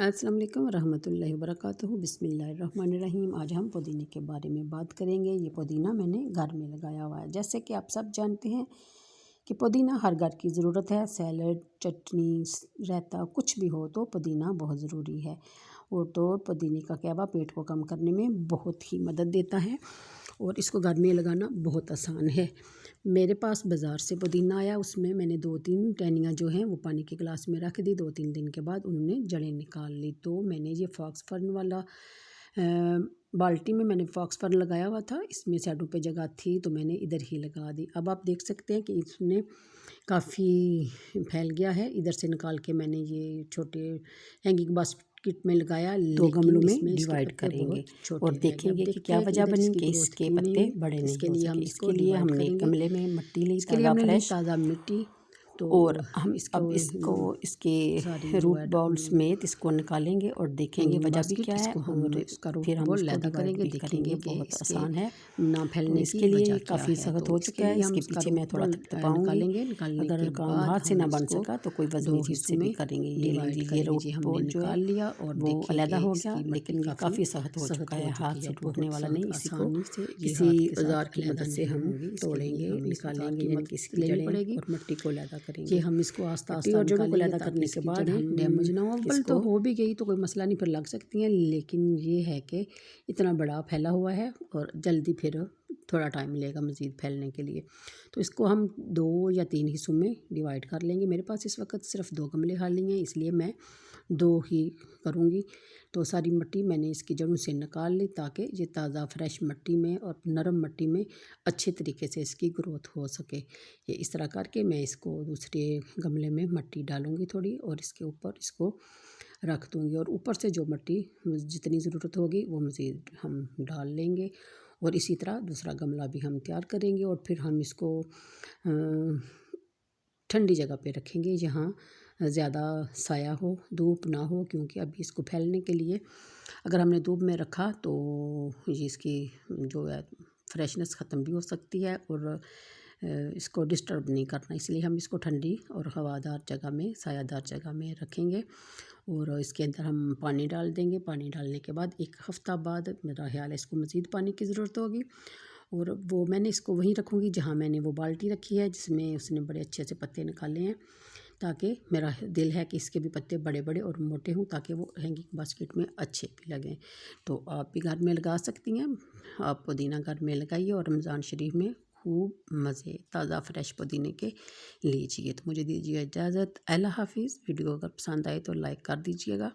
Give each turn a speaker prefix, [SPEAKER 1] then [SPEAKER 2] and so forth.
[SPEAKER 1] अस्सलाम वालेकुम रहमतुल्लाहि व बरकातुहू। बिस्मिल्लाहिर्रहमानिर्रहीम। आज हम पुदीने के बारे में बात करेंगे। ये पुदीना मैंने घर में लगाया हुआ है। जैसे कि आप सब जानते हैं कि पुदीना हर घर की ज़रूरत है। सैलड, चटनी, रायता कुछ भी हो तो पुदीना बहुत ज़रूरी है। और तो पुदीने का कहवा पेट को कम करने में बहुत ही मदद देता है और इसको घर में लगाना बहुत आसान है। मेरे पास बाज़ार से पुदीना आया, उसमें मैंने 2-3 टहनियाँ जो हैं वो पानी के गिलास में रख दी। 2-3 दिन के बाद उन्होंने जड़ें निकाल ली। तो मैंने ये फॉक्सफर्न वाला बाल्टी में मैंने फॉक्सफर्न लगाया हुआ था। इसमें साइडों पे जगह थी तो मैंने इधर ही लगा दी। अब आप देख सकते हैं कि इसने काफ़ी फैल गया है। इधर से निकाल के मैंने ये छोटे हैंगिंग बास्केट में लगाया। 2 गमलों में डिवाइड करेंगे और देखेंगे कि क्या वजह बनी कि इसके पत्ते बड़े नहीं हो सके। इसके लिए हमने एक गमले में मिट्टी ली, ताज़ा मिट्टी। तो और हम इसके रूट बॉल समेत इसको निकालेंगे और देखेंगे वजह भी क्या है और फिर हम इसको करेंगे, देखेंगे बहुत आसान है ना फैलने। इसके लिए काफ़ी सख्त हो चुका है। इसके पीछे मैं थोड़ा थपथपाऊंगी। अगर काम हाथ से ना बन सका तो कोई वजनी चीज़ से भी करेंगे। ये लीजिए, ये रूट बॉल जो है लिया और वो अलहदा हो गया, लेकिन ये काफ़ी सख्त हो चुका है, हाथ से टूटने वाला नहीं। इसी को किसी औजार की मदद से हम तोड़ेंगे, निकालेंगे, यानी कि इसकी जड़ें और मिट्टी को अलहदा करेंगे। ये हम इसको आस्ता आस्ता और जड़ों को अलहदा करने के बाद हम डैमेज ना हो। अव्वल तो हो भी गई तो कोई मसला नहीं, फिर लग सकती हैं, लेकिन ये है कि इतना बड़ा फैला हुआ है और जल्दी फिर थोड़ा टाइम लगेगा मज़ीद फैलने के लिए। तो इसको हम 2 या 3 हिस्सों में डिवाइड कर लेंगे। मेरे पास इस वक्त सिर्फ 2 गमले खाली हैं, इसलिए मैं 2 ही करूँगी। तो सारी मिट्टी मैंने इसकी जड़ों से निकाल ली ताकि ये ताज़ा फ्रेश मिट्टी में और नरम मिट्टी में अच्छे तरीके से इसकी ग्रोथ हो सके। ये इस तरह करके मैं इसको दूसरे गमले में मिट्टी डालूँगी थोड़ी और इसके ऊपर इसको रख दूँगी और ऊपर से जो मिट्टी जितनी ज़रूरत होगी वो मज़ीद हम डाल लेंगे। और इसी तरह दूसरा गमला भी हम तैयार करेंगे और फिर हम इसको ठंडी जगह पे रखेंगे जहाँ ज़्यादा साया हो, धूप ना हो, क्योंकि अभी इसको फैलने के लिए अगर हमने धूप में रखा तो ये इसकी जो है फ्रेशनेस ख़त्म भी हो सकती है और इसको डिस्टर्ब नहीं करना। इसलिए हम इसको ठंडी और हवादार जगह में, सायादार जगह में रखेंगे और इसके अंदर हम पानी डाल देंगे। पानी डालने के बाद 1 हफ़्ता बाद मेरा ख़्याल है इसको मज़ीद पानी की ज़रूरत होगी और वो मैंने इसको वहीं रखूँगी जहाँ मैंने वो बाल्टी रखी है जिसमें उसने बड़े अच्छे से पत्ते निकाले हैं, ताकि मेरा दिल है कि इसके भी पत्ते बड़े बड़े और मोटे हों ताकि वो हैंगिंग बास्केट में अच्छे भी लगें। तो आप भी घर में लगा सकती हैं। आप पुदीना घर में लगाइए और रमज़ान शरीफ में खूब मज़े ताज़ा फ्रेश पुदीने के लीजिए। तो मुझे दीजिए इजाज़त। अल्लाह हाफ़िज़। वीडियो अगर पसंद आए तो लाइक कर दीजिएगा।